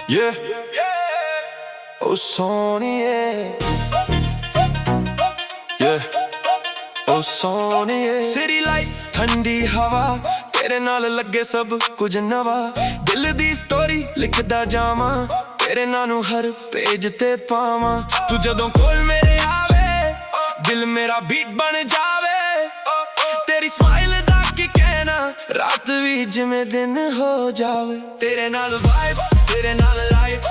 Yeah, oh Sony, yeah, oh Sony. City lights, ठंडी हवा, तेरे नाल लगे सब कुछ नवा। दिल दी स्टोरी लिखदा जावां, तेरे नानू हर पेज ते पावां। तू जदों कोल मेरे आवे, दिल मेरा बीट बन जावे। तेरी स्माइल दा की कहना, रात भी जिवें दिन हो जावे। तेरे नाल वाइब, तेरे नाल लाइफ,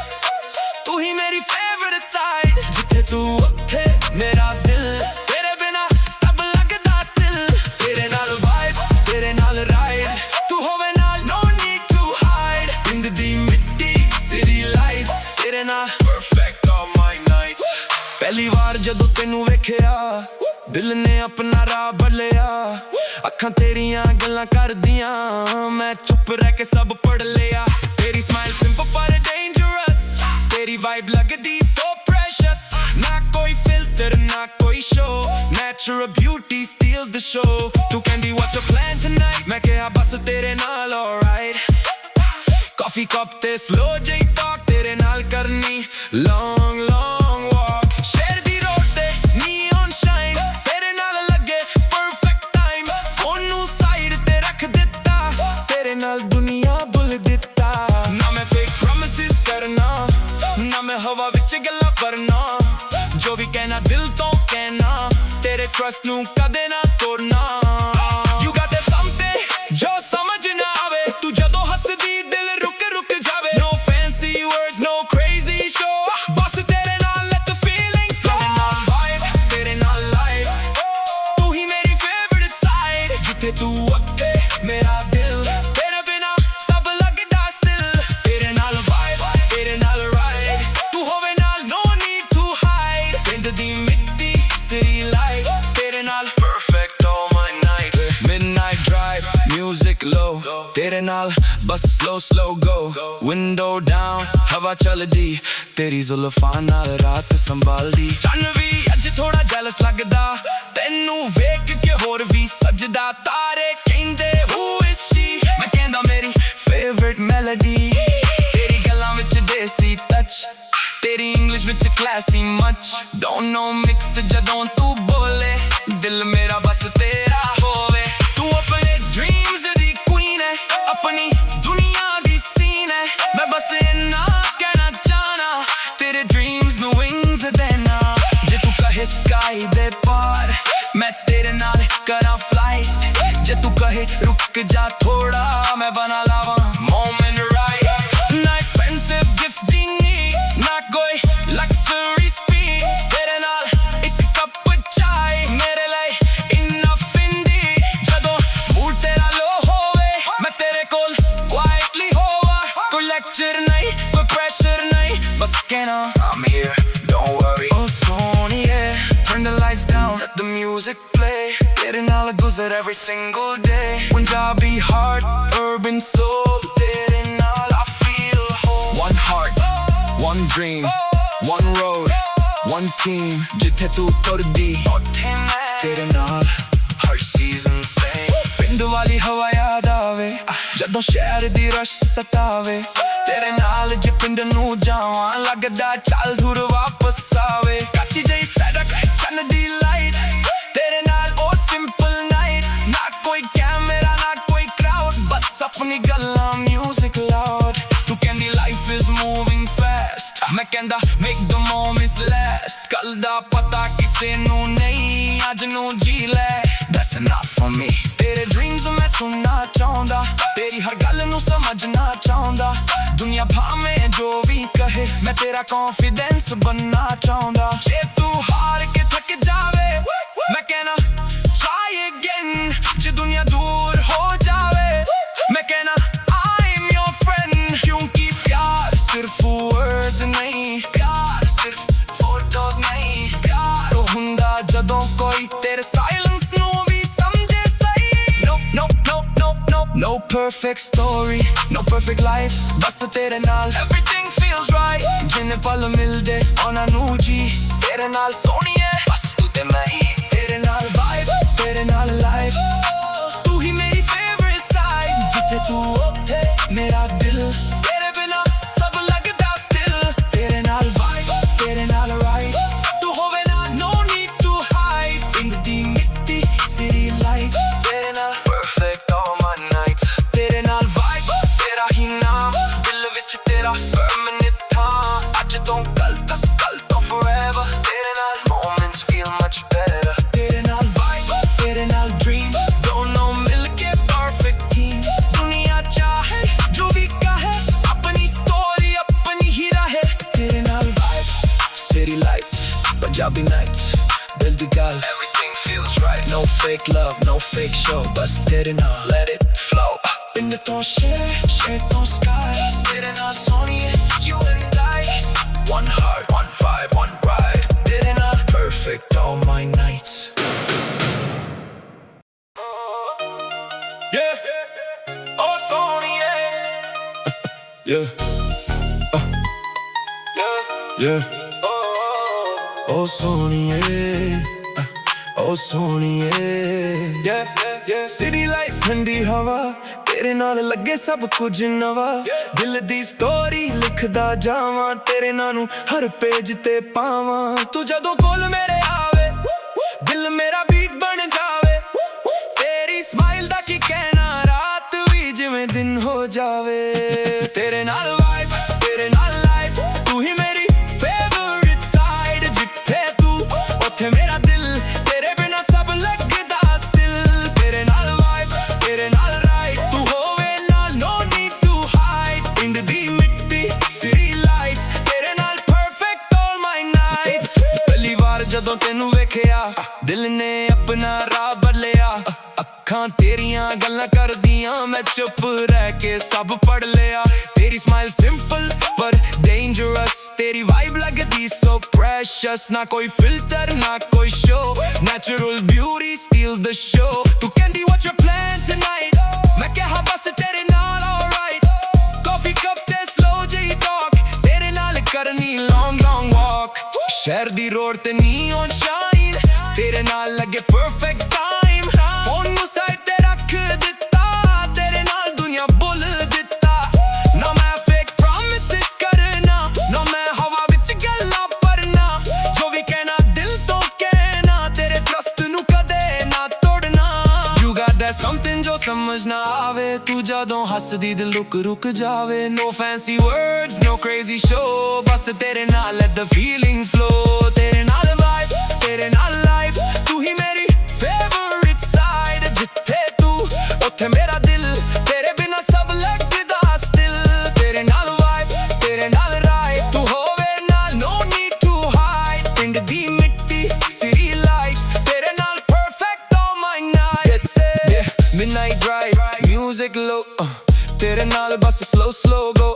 तू ही मेरी फेवरेट साइड। जिथे तू उत्थे मेरा दिल, तेरे बिना सब लगदा स्टिल। तेरे नाल वाइब, तेरे नाल राइड, तू होवे नाल नो नीड टू हाइड। इंद दी मिट्टी सिटी लाइट्स, तेरे नाल परफेक्ट ऑल माय नाइट्स। पहली बार जदों तैनू वेखिया, दिल ने अपना राह बदलिया। अखां तेरियां गल्लां करदियां, मैं चुप रह के सब पढ़ लिया। तेरी स्माइल सिंपल पर डेंजरस, तेरी वाइब लगदी so precious। ना कोई फिल्टर ना कोई show, natural beauty steals the show। तू कहंदी what's your plan tonight, मैं कहा बस तेरे नाल alright। कॉफी कप ते slow J talk, तेरे नाल करनी long long walk। शहर दी रोड ते neon shine, तेरे नाल लगे perfect time। फोन नू साइड ते रख दिता, तेरे नाल दुनिया भुल दिता। ना मैं fake promises करना, ना मैं हवा विच गल्लां करना। जो भी कहना दिल तो कहना, तेरे ट्रस्ट नू कदे ना तोड़ना। You got that something जो समझ ना आवे, तू जदों हसदी दिल रुक रुक जावे। No fancy words, no crazy show, बस तेरे नाल let the feeling flow। तेरे नाल vibe, तेरे नाल life, तू ही मेरी favorite side। जिथे तू उत्थे मेरा दिल, तेरे बिना सब लगदा still। तेरे नाल vibe, तेरे नाल ride, तू होवे नाल no need to hide। पिंड दी मिट्टी city light, तेरे नाल perfect all my nights। Midnight drive, music low, तेरे नाल बस slow slow go। Window down, हवा चलदी, तेरी जुल्फां नाल रात संभालदी। चन्न भी अज थोड़ा jealous लगदा, तैनू वेख के होर भी सजदा। तारे कहंदे who is she, मैं कहंदा मेरी favorite melody। तेरी गल्लां विच देसी touch, तेरी English which classy much। Don't know mix जदों तू बोले, दिल मेरा बस तेरा होवे। तू अपने dreams दी queen है, अपनी दुनिया दी scene है। मैं बस इन्ना कहना चाहना, तेरे dreams में wings देना। जे तू कहे sky दे पार, मैं तेरे नाल करा flight। जे तू कहे रुक जा थोड़ा, मैं बना लावा moment right। ना expensive gifting, ना कोई luxury speed, तेरे नाल एक कप चाय मेरे लिए enough इंडी। जदों मूड तेरा लो होवे, मैं तेरे कोल quietly होवा। कोई lecture नहीं, कोई pressure नहीं, बस कहना I'm here, don't worry। Oh Sony, turn the lights down, let the music play। तेरे नाल गुजर every single day। Punjabi heart, urban soul, तेरे नाल I feel whole। One heart, one dream, one road, one team। जिथे तू तुरदी, तेरे नाल हर season same। पिंड वाली हवा याद आवे, जदों शहर दी रश सतावे। तेरे नाल जे पिंड नू जावां, लगदा चल दूर वापस आवे। कच्ची जही सड़क, चन्न दी लाइट, तेरे नाल ओ simple night। ना कोई कैमरा ना कोई crowd, बस अपनी गल्लां music loud। तू कहंदी life is moving fast, मैं कहंदा make the moments last। कल दा पता किसे नू नहीं, अज नू जी ले that's enough for me। तेरे dreams मैं सुनना चाहंदा, तेरी हर गल नू समझना चाहंदा। दुनिया भावें जो भी कहे, मैं तेरा confidence बनना चाहंदा। जे तू हार के थक जावे, मैं कहना try again। जे दुनिया दूर हो जावे, मैं कहना I'm your friend। क्योंकि प्यार सिर्फ words नहीं, प्यार सिर्फ photos नहीं, प्यार तो हुंदा जदों कोई तेरे silence नू भी समझे सही। No no no no no no perfect story, no perfect life, बस तेरे नाल everything feels right। जिन्ने पल मिलदे ओना नू जी, तेरे नाल सोहणीए बस तू ते मैं ही। तेरे नाल vibe, तेरे नाल life, तू ही मेरी favorite side। जिथे तू उत्थे मेरा दिल, तेरे बिना सब लगदा Punjabi nights, dil di gal, everything feels right. No fake love, no fake show, bas tere naal let it flow. Pind to share to sky, tere naal soniye, you and I. One heart, one vibe, one ride, tere naal perfect all my nights. Yeah, oh soniye. Yeah. Yeah. Oh soniye, oh soniye. Yeah, yeah. City lights, ठंडी हवा, तेरे नाल लगे सब कुछ नवा. दिल दी story लिखदा जावां, तेरे नानू हर पेज ते पावां. तू जदों कोल मेरे आवे, दिल मेरा बीट बन जावे. तेरी स्माइल दा की कहना, रात भी जिवें दिन हो जावे. तेरे नाल वाइब, तेरे नाल लाइफ, तू ही मेरी मेरा दिल, तेरे बिना सब लगदा स्टिल. तेरे नाल वाइब, तेरे नाल राइड, तू होवे नाल no need to hide. पिंड दी मिट्टी, city lights, तेरे नाल perfect all my nights. पहली बार जदों तेनू वेखिया, दिल ने अपना राह बदलिया. अखां तेरियां गल्लां करदियां, मैं चुप रह के सब पढ़ लिया. तेरी स्माइल सिंपल पर dangerous, तेरी वाइब लगदी so precious. ना कोई फिल्टर, ना कोई show, natural beauty steals the show. तू कहंदी what's your plan tonight, मैं कहा बस तेरे नाल alright. Coffee cup ते slow जी talk, तेरे नाल करनी long long walk. शहर दी रोड ते neon shine, तेरे नाल लगे perfect time. फोन नू साइड ते रख दिता, तेरे नाल दुनिया बुल दिता. ना मैं fake promises करना, ना मैं हवा विच गल्लां भरना. जो भी कहना दिल तो कहना, तेरे trust नू कदे ना तोड़ना. You got that something जो समझ ना आवे, तू जदों हसदी दिल रुक जावे. No fancy words, no crazy show, बस तेरे नाल let the feeling flow. तेरे नाल vibe, तेरे नाल life, तू ही मेरी favorite side. जिथे तू उत्थे मेरा दिल, तेरे बिना सब लगदा still. तेरे नाल vibe, तेरे नाल ride, तू होवे नाल no need to hide. पिंड दी मिट्टी, city lights, तेरे नाल perfect all my nights. Yeah, midnight drive, music low, तेरे नाल बस slow go.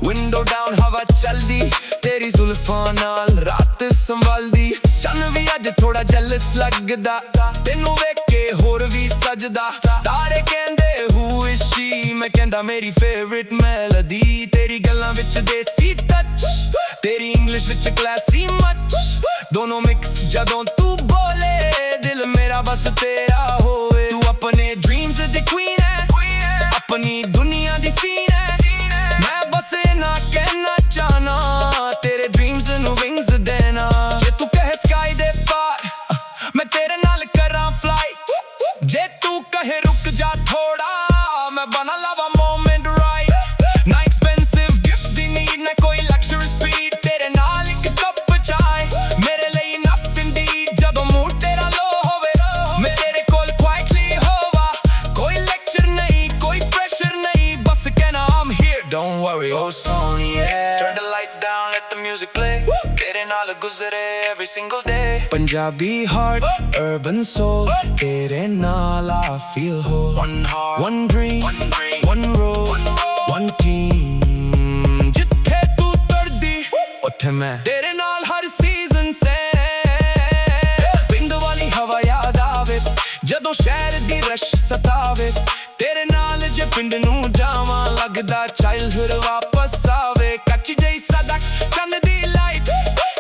Window down, हवा चलदी, तेरी जुल्फां नाल रात संभलदी. चन्न भी अज थोड़ा jealous लगदा, तेनू वेख के होर भी सजदा. तारे कहंदे who is she, मैं कहंदा मेरी favorite melody. तेरी गल्लां विच देसी touch, तेरी English विच classy much. दोनों mix जदों तू बोले, दिल मेरा बस तेरा होवे. तू अपने dreams दी queen है, अपनी दुनिया दी scene है. मैं बस ना कहना चाहना, तेरे dreams नू wings देना. जे तू कहे sky दे पार, मैं तेरे नाल करां flight. जे तू कहे रुक जा थोड़ा, मैं बना लवा moment right. ना expensive gift दी need, ना कोई luxury speed, तेरे नाल एक कप चाय मेरे लिए enough indeed. जदों mood तेरा low होवे, मैं तेरे कोल quietly होवा. कोई lecture नहीं, कोई pressure नहीं, बस कहना I'm here, don't worry. Oh soniye, turn the lights down, let the music play. तेरे नाल गुजरे every single day. Punjabi heart, urban soul, तेरे नाल I feel whole. One heart, one dream, one road, one team. जिथे तू तरदी, उत्थे मैं तेरे नाल हर season से. पिंड वाली हवा याद आवे, जदों शहर दी रश सतावे. तेरे नाल जे पिंड नू जावां, लगदा childhood वापस आवे. कच्ची जई सदक चंद दी लाइट,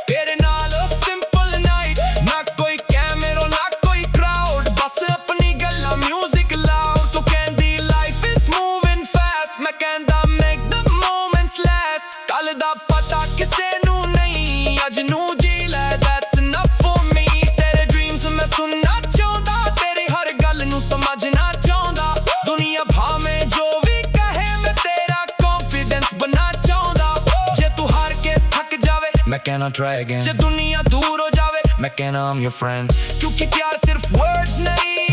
तेरे नाल simple night. ना कोई कैमरा, ना कोई crowd, बस अपनी गल्लां music loud. तू कहंदी life is moving fast, मैं कहंदा make the moments last. कल दा पता किसे नू नहीं, अज नू जी ले that's enough for me. तेरे dreams मैं सुनना चाहंदा, तेरी हर गल नू समझना चाहंदा. दुनिया भावें जो भी कहे, मैं तेरा confidence बना चाहंदा. जे तू हार के थक जावे, मैं कहना try again. जे दुनिया दूर हो जावे, मैं कहना I'm your friend. क्योंकि प्यार सिर्फ words नहीं,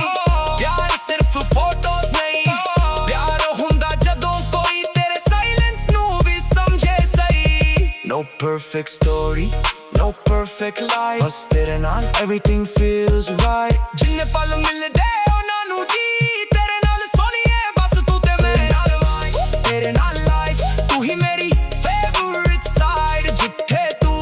प्यार सिर्फ photos नहीं. प्यार हुंदा जदों कोई तेरे silence नू भी समझे सही. No perfect story, no perfect life, बस तेरे नाल everything feels right. जिन्ने पल मिलदे उन्हां नू जी तेरे नाल सोनिए, बस तू ते मेरे नाल vibe, तेरे नाल life, तू ही मेरी favorite side. जिथे तू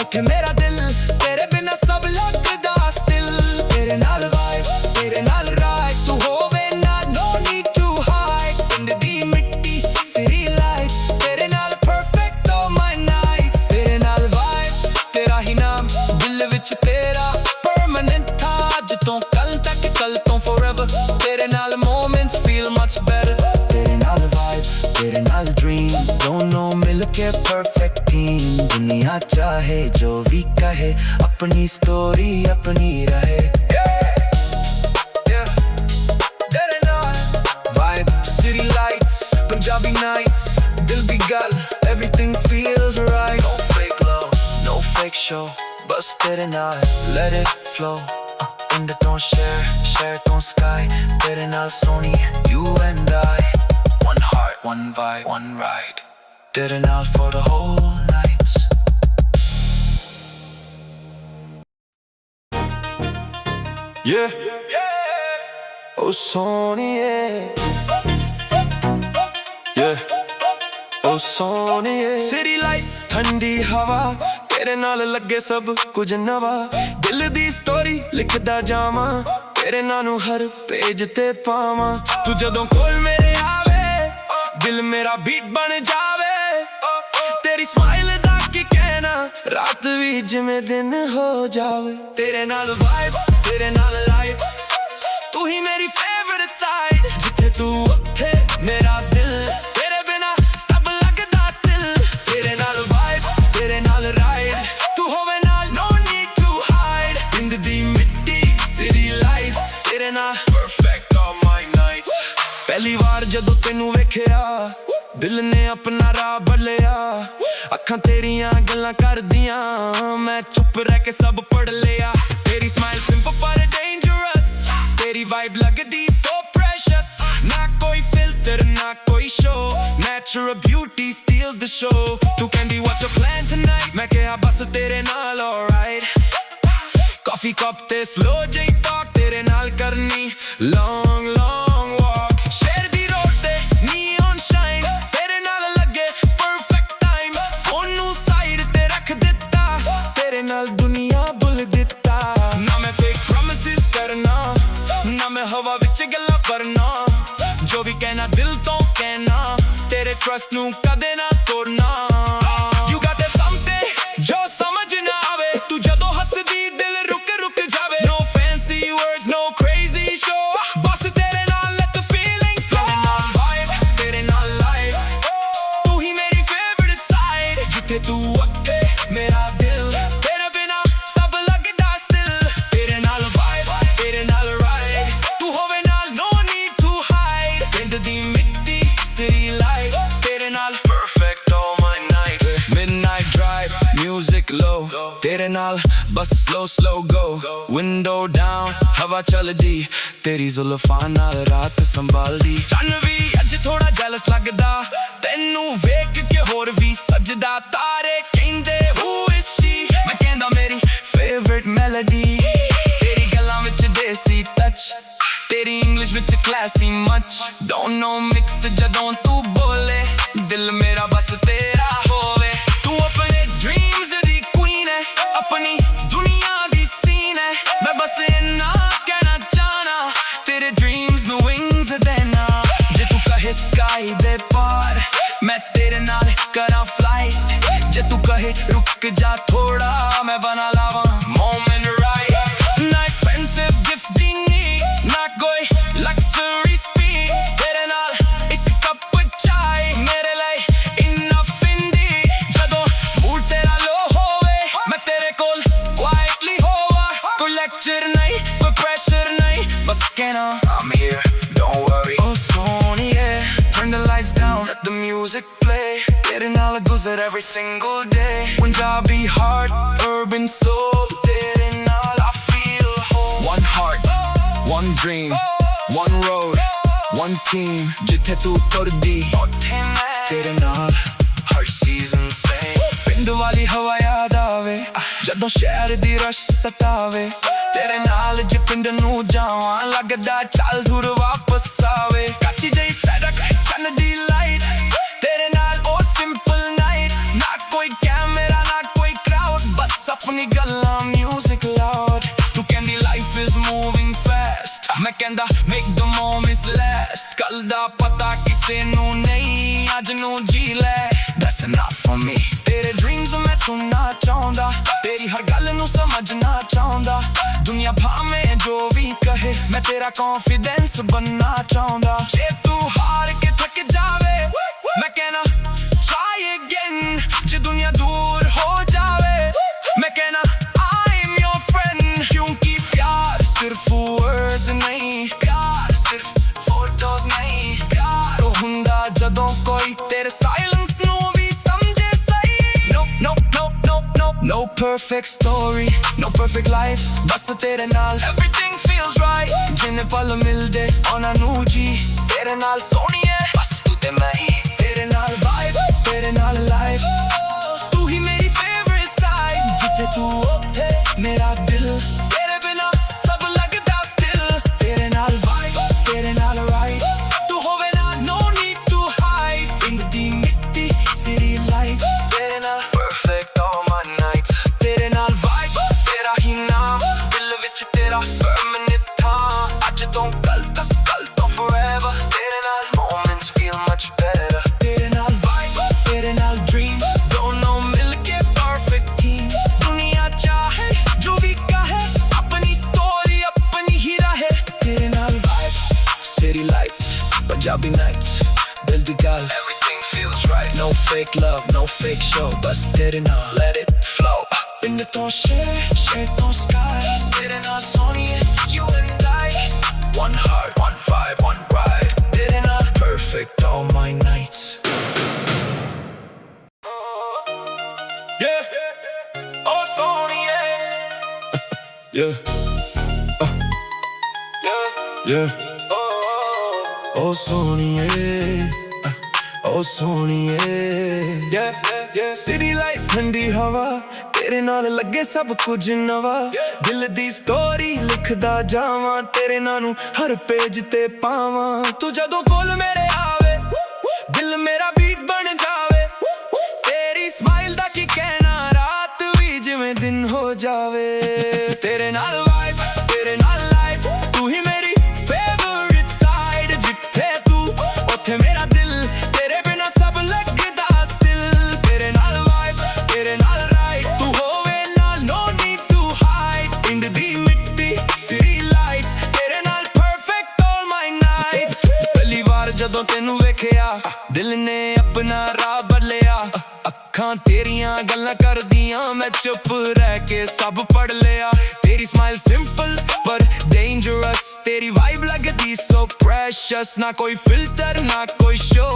उत्थे मेरा दिल, तेरे बिना सब लगदा still. तेरे नाल vibe, तेरे नाल ride, तू होवे ना no need to hide. पिंड दी मिट्टी सिरी life, तेरे नाल perfect all my nights. तेरे नाल vibe, तेरा ही नाम दिल विच तेरा permanent था. अज तो कल तक, कल तो forever, तेरे नाल moments feel much better. तेरे नाल vibe, तेरे नाल dream, दोनों मिलके perfect team. दुनिया चाहे जो भी कहे, अपनी story अपनी रहे. तेरे नाल vibe, city lights, Punjabi nights, दिल भी गल, everything feels right. No fake love, no fake show, बस तेरे नाल let it flow. इंड तो share तो sky, तेरे नाल Soni you and I. One heart, one vibe, one ride, तेरे नाल for the whole nights. Yeah, oh Sony, yeah, oh Sony. City lights, ठंडी हवा, तेरे नाल लगे सब कुछ नवा. दिल दी स्टोरी लिखदा जावा, तेरे नानू हर पेज ते पावा. तू जदों कोल मेरे आवे, दिल मेरा बीट बन जावे. तेरी स्माइल दा की कहना, रात भी जिवें दिन हो जावे. तेरे नाल वाइब, तेरे नाल लाइफ, तू ही मेरी फेवरेट साइड. जिथे तू उत्थे मेरा दिल, तेरे बिना सब लगदा still. तेरे नाल वाइब, तेरे नाल राइड, तू होवे नाल no need to hide. पिंड दी मिट्टी सिटी लाइफ, तेरे नाल perfect all my nights. पहली बार जदों तैनू वेखिया, दिल ने अपना राह बदलिया. अखां तेरियां गल्लां करदियां, मैं चुप रह के सब पढ़ लिया. तेरी स्माइल सिंपल पर डेंजरस, तेरी वाइब लगदी so precious. ना कोई फिल्टर ना कोई show, natural beauty steals the show. तू कहंदी what's your plan tonight, मैं कहा बस तेरे नाल alright. कॉफी कप ते slow J talk, तेरे नाल करनी long long walk. शहर दी रोड ते neon shine, तेरे नाल लगे perfect time. फोन नू साइड ते रख दिता, तेरे नाल दुनिया भुल दिता. ना मैं fake promises करना, ना मैं हवा विच गल्लां करना. जो भी कहना दिल तो कहना, तेरे trust नू कदे ना तोड़ना. You got that something जो समझ ना आवे, तू जदों हसदी दिल रुक रुक जावे. No fancy words, no crazy show, बस तेरे नाल let the feeling flow. तेरे नाल vibe, तेरे नाल life, तू ही मेरी favorite side. जिथे तू उत्थे मेरा दिल, तेरे बिना सब लगदा still. तेरे नाल vibe, तेरे नाल ride, तू होवे नाल no need to hide. पिंड दी मिट्टी city life, तेरे नाल perfect all my nights. Midnight drive, music low, तेरे नाल बस slow slow go. Window down, हवा चलदी, तेरी जुल्फां नाल रात संभालदी. चन्न भी अज थोड़ा jealous लगदा, तैनू वेख के होर भी सजदा. तारे कहंदे who is she, मैं कहंदा मेरी favorite melody. तेरी गल्लां विच देसी touch, तेरी English which classy much. Don't know mix जदों तू बोले, दिल मेरा बस तेरा होवे. तू अपने dreams दी queen है, अपनी दुनिया दी scene है. मैं बस इन्ना कहना चाहना, तेरे dreams में wings देना. जे तू कहे sky दे पार, मैं तेरे नाल करा flight. जे तू कहे रुक जा थोड़ा, मैं बना लावा moment right. ना expensive gift देनी, ना कोई luxury speed. तेरे नाल एक कप चाय मेरे लिए enough indeed. जदों मूड तेरा लो होवे, मैं तेरे कोल quietly होवा. कोई lecture नहीं, कोई pressure नहीं, बस कहना I'm here, don't worry. Oh Sony, turn the lights down, let the music play. तेरे नाल गुजर every single day. Punjabi heart, urban soul, तेरे नाल I feel whole. One heart, one dream, one road, one team. जिथे तू तुरदी, तेरे नाल हर season same. पिंड वाली हवा याद आवे, ਜਦੋਂ ਸ਼ਹਿਰ ਦੀ ਰਸ਼ ਸਤਾਵੇ ਤੇਰੇ ਨਾਲ ਜੇ ਪਿੰਡ ਨੂੰ ਜਾਵਾਂ ਲੱਗਦਾ ਚੱਲ ਦੂਰ ਵਾਪਸ ਆਵੇ ਕੱਚੀ ਜਿਹੀ ਸੜਕ ਚੰਨ ਦੀ ਲਾਈਟ ਤੇਰੇ ਨਾਲ ਉਹ ਸਿੰਪਲ ਨਾਈਟ ਨਾ ਕੋਈ ਕੈਮਰਾ ਨਾ ਕੋਈ ਕਰਾਊਡ ਬਸ ਆਪਣੀ ਗੱਲਾਂ ਮਿਊਜ਼ਿਕ ਲਾਊਡ ਤੂੰ ਕਹਿੰਦੀ ਲਾਈਫ ਇਜ਼ ਮੂਵਿੰਗ ਫਾਸਟ ਮੈਂ ਕਹਿੰਦਾ ਮੇਕ ਦ ਮੋਮੈਂਟਸ ਲਾਸਟ ਕੱਲ ਦਾ ਪਤਾ ਕਿਸੇ ਨੂੰ ਨਹੀਂ ਅੱਜ ਨੂੰ ਜੀ ਲੈ That's enough for me ਤੇਰੇ ਡ੍ਰੀਮਸ ਮੈਂ ਸੁਣਨਾ ਚਾਹੁੰਦਾ ਤੇਰੀ ਹਰ ਗੱਲ ਨੂੰ ਸਮਝਣਾ ਚਾਹੁੰਦਾ ਦੁਨੀਆ ਭਾਵੇਂ ਜੋ ਵੀ ਕਹੇ ਮੈਂ ਤੇਰਾ ਕੌਨਫੀਡੈਂਸ ਬਣਨਾ ਚਾਹੁੰਦਾ ਜੇ ਤੂੰ ਹਾਰ ਕੇ ਥੱਕ ਜਾਵੇ ਮੈਂ ਕਹਿਣਾ try again ਜੇ ਦੁਨੀਆ ਦੂਰ ਹੋ ਜਾਵੇ ਮੈਂ ਕਹਿਣਾ I'm your friend ਕਿਉਂਕਿ ਪਿਆਰ ਸਿਰਫ words ਨਹੀਂ ਪਿਆਰ ਸਿਰਫ ਫੋਟੋਜ਼ ਨਹੀਂ ਪਿਆਰ ਉਹ ਹੁੰਦਾ ਜਦੋਂ ਕੋਈ ਤੇਰੇ ਸਾਇਲੈਂਸ ਨੂੰ ਵੀ ਸਮਝੇ ਸਹੀ No perfect story, no perfect life ਬਸ ਤੇਰੇ ਨਾਲ everything feels right ਜਿੰਨੇ ਪਲ ਮਿਲਦੇ ਉਹਨਾਂ ਨੂੰ ਜੀ ਤੇਰੇ ਨਾਲ ਸੋਹਣੀਏ ਬਸ ਤੂੰ ਤੇ ਮੈਂ ਹੀ ਤੇਰੇ ਨਾਲ vibe ਤੇਰੇ ਨਾਲ life ਤੂੰ ਹੀ ਮੇਰੀ favorite side ਜਿੱਥੇ ਤੂੰ ਉੱਥੇ ਮੇਰਾ ਦਿਲ ਤੇਰੇ ਬਿਨਾ ਸਭ ਲੱਗਦਾ still ਤੇਰੇ ਨਾਲ vibe ਤੇਰੇ ਨਾਲ right ਤੂੰ ਹੋਵੇ ਨਾ no need to hide ਪਿੰਡ ਦੀ ਮਿੱਟੀ city light ਤੇਰੇ ਨਾਲ perfect all my nights ਤੇਰੇ ਨਾਲ vibe ਤੇਰਾ ਹੀ ਨਾਮ ਦਿਲ ਵਿੱਚ ਤੇਰਾ permanent ਥਾਂ ਅੱਜ ਤੋਂ ਕੱਲ ਤੱਕ ਕੱਲ ਤੋਂ forever ਤੇਰੇ ਨਾਲ moments feel much better ਤੇਰੇ ਨਾਲ vibe ਤੇਰੇ ਨਾਲ dream ਦੋਨੋਂ ਮਿਲ ਕੇ perfect team ਦੁਨੀਆ ਚਾਹੇ ਜੋ ਵੀ ਕਹੇ ਆਪਣੀ story ਆਪਣੀ ਹੀ ਰਹੇ ਤੇਰੇ ਨਾਲ vibe city lights Punjabi nights ਦਿਲ ਦੀ ਗੱਲ everything feels right no fake love no fake show ਬਸ ਤੇਰੇ ਨਾਲ let it flow ਪਿੰਡ ਤੋਂ ਸ਼ਹਿਰ ਤੋਂ sky ਤੇਰੇ ਨਾਲ ਸੋਹਣੀਏ you and I one heart one vibe one ride ਤੇਰੇ ਨਾਲ perfect all my nights yeah oh ਸੋਹਣੀਏ yeah yeah oh ਸੋਹਣੀਏ oh ਸੋਹਣੀਏ yeah city lights ਠੰਡੀ ਹਵਾ ਤੇਰੇ ਨਾਲ ਲੱਗੇ ਸਭ ਕੁਝ ਨਵਾਂ ਦਿਲ ਦੀ ਸਟੋਰੀ ਲਿਖਦਾ ਜਾਵਾਂ ਤੇਰੇ ਨਾਂ ਨੂੰ ਹਰ ਪੇਜ ਤੇ ਪਾਵਾਂ ਤੂੰ ਜਦੋਂ ਕੋਲ ਮੇਰੇ ਆਵੇ ਦਿਲ ਮੇਰਾ ਬੀਟ ਬਣ ਜਾਵੇ ਤੇਰੀ ਸਮਾਈਲ ਦਾ ਕੀ ਕਹਿਣਾ ਰਾਤ ਵੀ ਜਿਵੇਂ ਦਿਨ ਹੋ ਜਾਵੇ ਤੇਰੇ ਨਾਲ ਵਾਈਬ ਤੇਰੇ ਨਾਲ ਲਾਈਫ ਤੂੰ ਹੀ ਮੇਰੀ ਫੇਵਰਿਟ ਸਾਈਡ ਜਿੱਥੇ ਤੂੰ ਉੱਥੇ ਮੇਰਾ ਦਿਲ ਤੇਰੇ ਬਿਨਾ ਸਭ ਲੱਗਦਾ ਸਟਿਲ ਤੇਰੇ ਨਾਲ ਵਾਈਬ ਤੇਰੇ ਨਾਲ ਤੂੰ ਹੋਵੇ ਨਾਲ no need to hide ਪਿੰਡ ਦੀ ਮਿੱਟੀ city lights ਤੇਰੇ ਨਾਲ perfect all my nights ਪਹਿਲੀ ਵਾਰ ਜਦੋਂ ਤੈਨੂੰ ਵੇਖਿਆ ਦਿਲ ਨੇ ਆਪਣਾ ਰਾਹ ਬਦਲਿਆ ਅੱਖਾਂ ਤੇਰੀਆਂ ਗੱਲਾਂ ਕਰਦੀਆਂ ਮੈਂ ਚੁੱਪ ਰਹਿ ਕੇ ਸਭ ਪੜ ਲਿਆ ਤੇਰੀ ਸਮਾਈਲ ਸਿੰਪਲ ਪਰ dangerous ਤੇਰੀ ਵਾਈਬ ਲੱਗਦੀ so precious ਨਾ ਕੋਈ ਫਿਲਟਰ ਨਾ ਕੋਈ show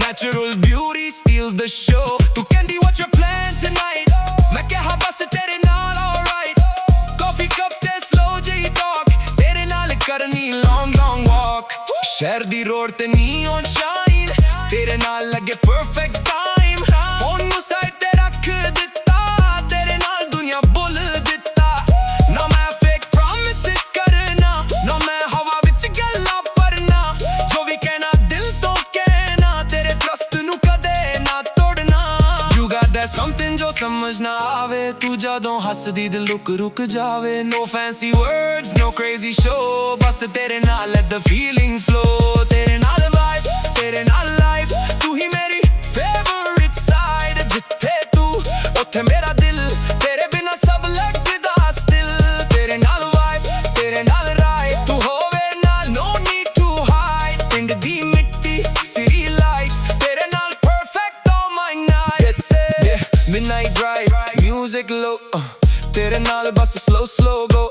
natural beauty steals the show ਤੂੰ ਕਹਿੰਦੀ what's your plan tonight ਮੈਂ ਕਿਹਾ ਬਸ ਤੇਰੇ ਨਾਲ alright ਕਾਫੀ ਕੱਪ ਤੇ slow ਜਿਹੀ talk ਤੇਰੇ ਨਾਲ ਕਰਨੀ long long walk ਸ਼ਹਿਰ ਦੀ ਰੋਡ ਤੇ neon shine ਤੇਰੇ ਨਾਲ ਲੱਗੇ perfect time ਫੋਨ ਨੂੰ ਸਾਈਡ ਤੇ ਰੱਖ ਦਿੱਤਾ ਤੇਰੇ ਨਾਲ ਦੁਨੀਆ ਬੁੱਲ ਦਿੱਤਾ ਨਾ ਮੈਂ fake promises ਕਰਨਾ ਨਾ ਮੈਂ ਹਵਾ ਵਿੱਚ ਗੱਲਾਂ ਭਰਨਾ ਜੋ ਵੀ ਕਹਿਣਾ ਦਿਲ ਤੋਂ ਕਹਿਣਾ ਤੇਰੇ trust ਨੂੰ ਕਦੇ ਨਾ ਤੋੜਨਾ You got that something ਜੋ ਸਮਝ ਨਾ ਆਵੇ ਤੂੰ ਜਦੋਂ ਹੱਸਦੀ ਦਿਲ ਰੁਕ ਜਾਵੇ No fancy words no crazy show ਬਸ ਤੇਰੇ ਨਾਲ let the feeling flow ਤੇਰੇ ਨਾਲ vibe ਤੇਰੇ ਨਾਲ life ਤੂੰ ਹੀ ਮੇਰੀ favorite side ਜਿੱਥੇ ਤੂੰ ਉੱਥੇ ਮੇਰਾ ਦਿਲ ਤੇਰੇ ਬਿਨਾ ਸਭ ਲੱਗਦਾ still ਤੇਰੇ ਨਾਲ vibe ਤੇਰੇ ਨਾਲ ride ਤੂੰ ਹੋਵੇ ਨਾਲ no need to hide ਪਿੰਡ ਦੀ ਮਿੱਟੀ city lights ਤੇਰੇ ਨਾਲ perfect all my nights yeah midnight drive music low ਤੇਰੇ ਨਾਲ ਬਸ slow go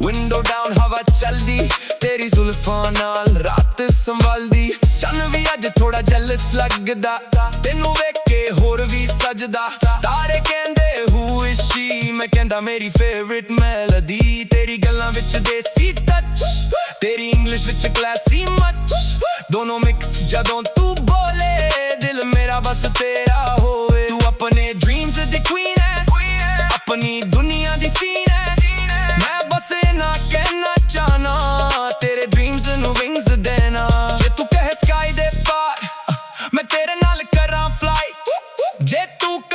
window down ਹਵਾ ਚੱਲਦੀ ਤੇਰੀ ਜ਼ੁਲਫਾਂ ਨਾਲ ਰਾਤ ਸੰਭਲਦੀ ਚੰਨ ਵੀ ਅੱਜ ਥੋੜਾ ਜੈਲਸ ਲੱਗਦਾ ਤੈਨੂੰ ਵੇਖ ਕੇ ਹੋਰ ਵੀ ਸਜਦਾ ਤਾਰੇ ਕਹਿੰਦੇ who is she ਮੈਂ ਕਹਿੰਦਾ ਮੇਰੀ favorite melody ਤੇਰੀ ਗੱਲਾਂ ਵਿੱਚ ਦੇਸੀ touch ਤੇਰੀ ਇੰਗਲਿਸ਼ ਵਿੱਚ classy much ਦੋਨੋਂ ਮਿਕਸ ਜਦੋਂ ਤੂੰ ਬੋਲੇ ਦਿਲ ਮੇਰਾ ਬਸ ਤੇਰਾ ਹੋਵੇ ਤੂੰ ਆਪਣੇ dreams ਦੀ queen ਹੈ ਆਪਣੀ ਦੁਨੀਆ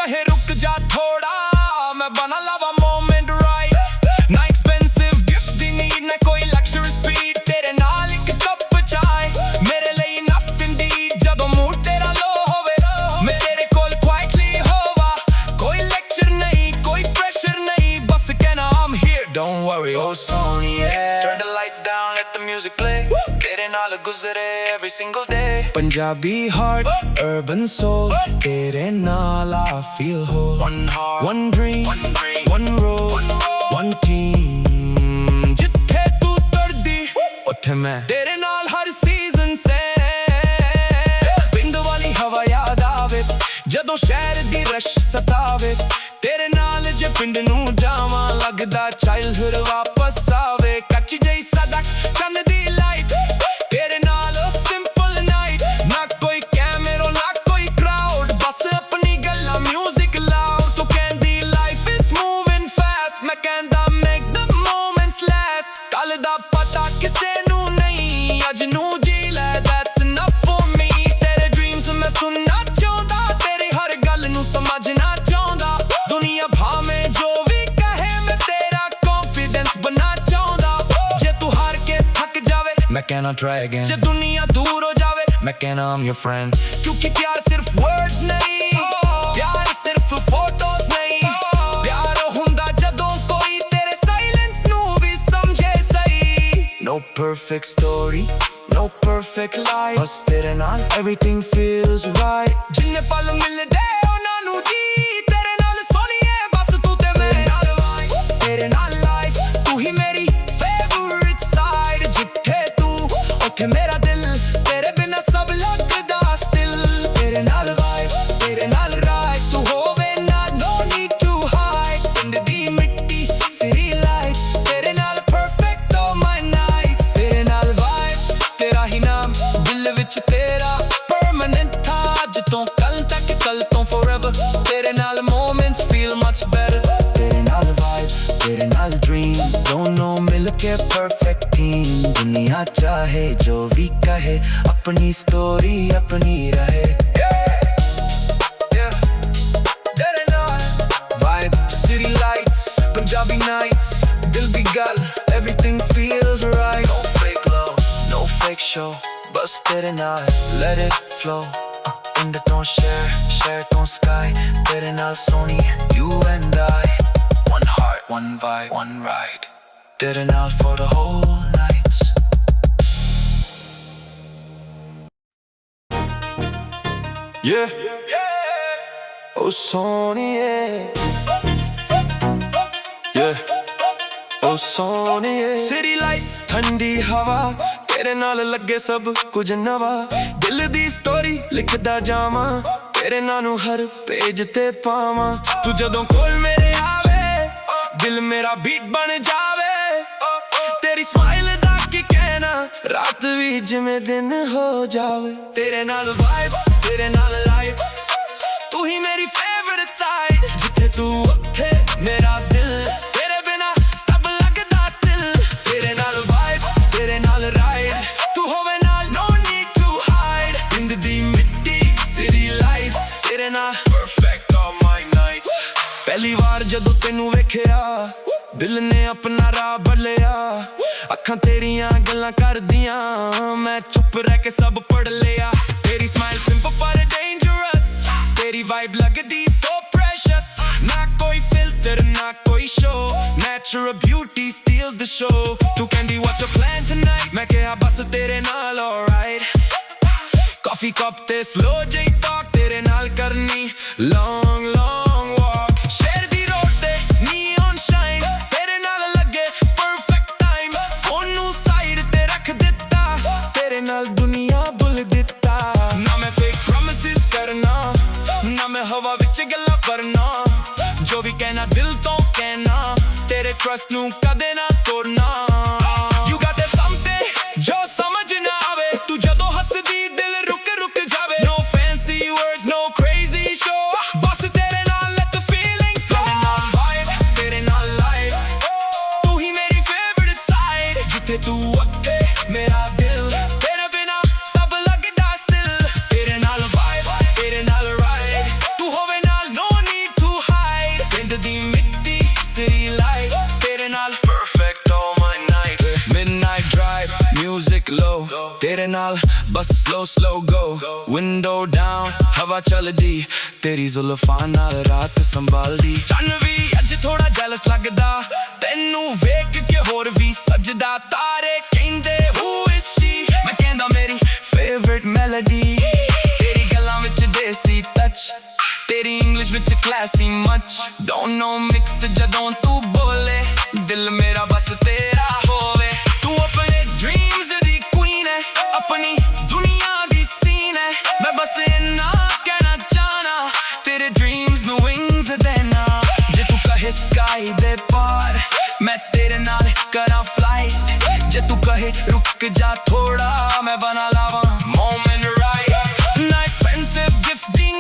कहे रुक जा थोड़ा, मैं बना लावा मोमेंट राइट। ना एक्सपेंसिव गिफ्ट दी नीड, ना कोई लग्जरी स्पीड, तेरे नाल एक कप चाय मेरे लिए इनफ इंडीड। जदों मूड तेरा लो होवे मैं तेरे कोल क्वाइटली होवा, कोई लेक्चर नहीं कोई प्रेशर नहीं, बस कहना I'm here don't worry oh सोनिए। Turn the lights down let the music play, तेरे नाल गुजरे every single day। Punjabi heart urban soul, तेरे नाल I feel whole। One heart one dream one road one team, जिथे तू तुरदी उत्थे मैं तेरे नाल हर सीजन से। बिंद वाली हवा याद आवे जदों शहर दी रश सतावे, तेरे नाल जे पिंड नूं जावां लगदा चाइल्डहुड वापस आवे। कच्ची जई सदक चंद दी लाइट, तेरे नाल सिंपल नाइट, ना कोई कैमरा ना कोई क्राउड, बस अपनी गल्ला म्यूजिक लाउड। तू कहंदी लाइफ इज मूविंग फास्ट, मैं कहंदा मेक द मोमेंट्स लास्ट। कल दा पता किसे नूं नहीं, अज नूं जी लै दैट्स इनफ फॉर मी। तेरे ड्रीम्स मैं सुनना चाहुंदा, तेरी हर गल नूं समझना चाहुंदा। दुनिया भावें जो भी कहे मैं तेरा कॉन्फिडेंस बनना चाहुंदा। जे तू हार के थक जावे मैं कहना try again, जे दुनिया दूर हो जावे मैं कहना I'm your friend। क्योंकि प्यार सिर्फ वर्ड्स नहीं, प्यार सिर्फ फोटोज नहीं, प्यार हुंदा जदों कोई तेरे साइलेंस नूं भी समझे सही। No perfect story no perfect life, बस तेरे नाल everything feels right। जिन्ने पल मिलदे उन्हां नूं जी तेरे नाल सोनिए, बस तू ते मैं नाल वाइब तेरे नाल लाइफ। तू ही मेरी फेवरेट साइड, जिथे तू उत्थे मेरा दिल, तेरे बिना सब लगदा स्टिल। तेरे नाल वाइब तेरे नाल राइड, तू होवे ना no need to hide। पिंड दी मिट्टी सिरी लाइट, तेरे नाल perfect all my nights। तेरे नाल वाइब तेरा ही नाम दिल विच तेरा permanent था, अज तो कल तक कल तो forever। तेरे नाल moments feel much better, तेरे नाल vibe तेरे नाल dream, दोनों मिलके perfect team। दुनिया चाहे जो भी कहे अपनी story अपनी रहे। तेरे नाल vibe city lights Punjabi nights, दिल दी गल everything feels right। No fake love no fake show, बस तेरे नाल let it flow। In the don't share don't sky, तेरे नाल Soni you and I। One heart one vibe one ride, तेरे नाल for the whole night। Yeah oh सोनिए yeah oh सोनिए। City lights ठंडी हवा, तेरे नाल लगे सब कुछ नवा, दिल दी स्टोरी लिखदा जावां, तेरे नाल नूं हर पेज ते पावां। तू जदों कोल मेरे आवे दिल मेरा बीट बन जावे, तेरी स्माइल दा की कहना रात भी जिवें दिन हो जावे। तेरे नाल वाइब तेरे नाल लाइफ, तू ही मेरी फेवरेट साइड, जिथे तू उत्थे मेरा दिल, तेरे बिना सब लगदा स्टिल। तेरे नाल वाइब तेरे नाल राइड, तू होवे नाल no need to hide। पिंड दी मिट्टी सिटी लाइट्स, तेरे नाल perfect all my nights। पहली बार जदों तैनू वेखिया दिल ने अपना राह बदलिया, अखां तेरियां गल्लां करदियां मैं चुप रह के सब पढ़ लिया। तेरी स्माइल सिंपल पर डेंजरस, तेरी वाइब लगदी so precious। ना कोई फिल्टर ना कोई show, natural beauty steals the show। तू कहंदी what's your plan tonight, मैं कहा बस तेरे नाल alright। कॉफी कप ते slow जई talk, तेरे नाल करनी long long walk। शहर दी रोड ते neon shine, तेरे नाल लगे perfect time। फोन नूं साइड ते रख दिता, तेरे नाल दुनिया भुल दिता। ना मैं fake promises करना, ना मैं हवा विच गल्लां करना, जो भी कहना दिल तो कहना, तेरे ट्रस्ट नूं कदे ना तोड़ना। You got that something जो समझ ना आवे, तू जदों हसदी दिल रुक जावे। No fancy words no crazy show, बस तेरे नाल let the feeling flow। तेरे नाल vibe तेरे नाल life, तू ही मेरी favorite side, जिथे तू उत्थे मेरा दिल, तेरे बिना सब लगदा still। तेरे नाल vibe तेरे नाल ride, तू होवे नाल no need तेरे नाल बस slow slow go window down हवा चलदी तेरी जुल्फां नाल रात संभालदी चन्न वी अज थोड़ा jealous लगदा तैनू वेख के होर वी सजदा तारे कहंदे who is she मैं कहंदा मेरी favorite melody तेरी गल्लां विच देसी touch तेरी English which classy much don't know mix जदों तू बोले दिल मेरा बस तेरा होवे तू अपने dreams दी queen है अपनी दुनिया दी scene है मैं बस इन्ना कहना चाहना तेरे dreams में wings देना जे तू कहे sky दे पार मैं तेरे नाल करा flight जे तू कहे रुक जा थोड़ा मैं बना लावा moment right ना expensive gifting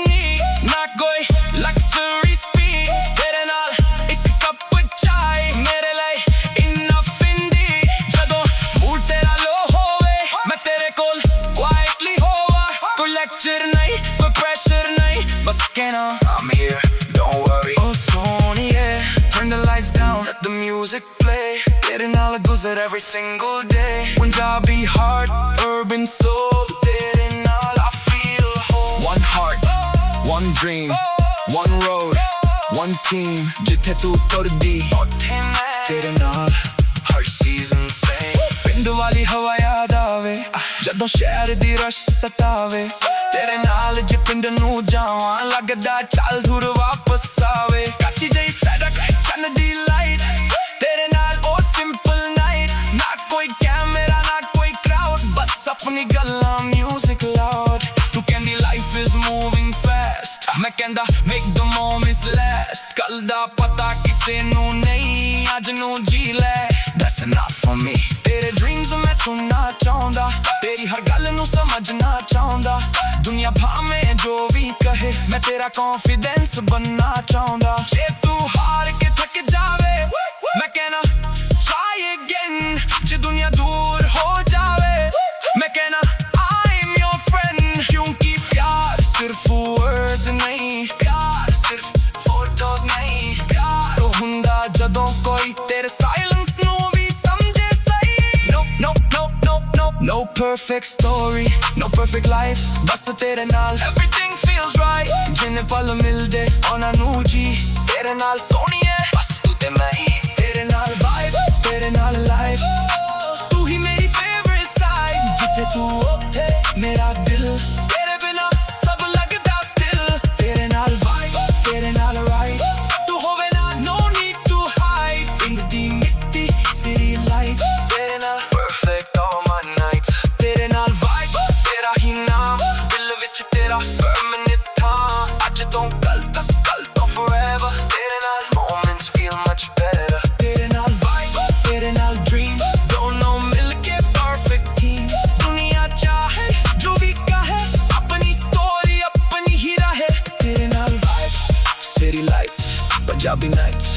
ना कोई luxury speed तेरे नाल एक कप चाय मेरे लिए enough इंडी जदों मूड तेरा लो होवे मैं तेरे कोल quietly होवा कोई lecture नहीं कोई pressure नहीं बस कहना I'm here don't worry oh सोनिए turn the lights down let the music play तेरे नाल गुजर every single day Punjabi heart urban soul तेरे नाल I feel whole one heart one dream one road one team जिथे तू तुरदी तेरे नाल हर season same पिंड वाली हवा याद आवे जदों शहर दी रश सतावे तेरे नाल जे पिंड नू जावां लगदा चल दूर वापस आवे काची जई सड़क चन्न दी लाइट तेरे नाल ओ simple night ना कोई कैमरा ना कोई crowd बस अपनी गल्लां music loud तू कहंदी life is moving fast मैं कहंदा make the moments last कल दा पता किसे नू नहीं आज नू जी ले that's enough for me तेरे dreams मैं सुनना चाहंदा तेरी हर गल नू समझना चाहंदा दुनिया भाਵੇਂ जो भी कहे मैं तेरा confidence बनना चाहंदा जे तू हार के थक जावे मैं कहना try again जे दुनिया दूर हो जावे मैं कहना I'm your friend क्योंकि प्यार सिर्फ words नहीं प्यार सिर्फ photos नहीं प्यार तो हुंदा जदों कोई तेरे silence नू भी समझे सही no perfect story no perfect life बस तेरे नाल everything feels right जिन्ने पल मिलदे ओना नू जी तेरे नाल सोनिए बस तू ते मैं ही तेरे नाल vibe तेरे नाल life तू ही मेरी favorite side जिथे तू उठे मेरा दिल तेरे बिना सब लगदा still तेरे नाल vibe तेरे नाल right तू होवे ना no need to hide in the मिट्टी city light तेरे नाल perfect all my nights तेरे नाल vibe तेरा ही नाम दिल विच तेरा permanent था आज तो कल तो forever तेरे नाल moments feel much better तेरे नाल vibe तेरे नाल dream दोनों मिलके perfect team दुनिया चाहे जो भी कहे अपनी story अपनी ही रहे तेरे नाल vibe city lights Punjabi nights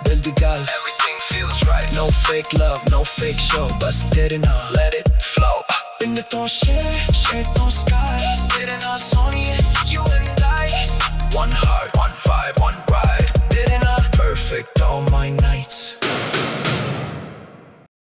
दिल दी गल everything feels right no fake love no fake show बस तेरे नाल let it flow इन तो share तो sky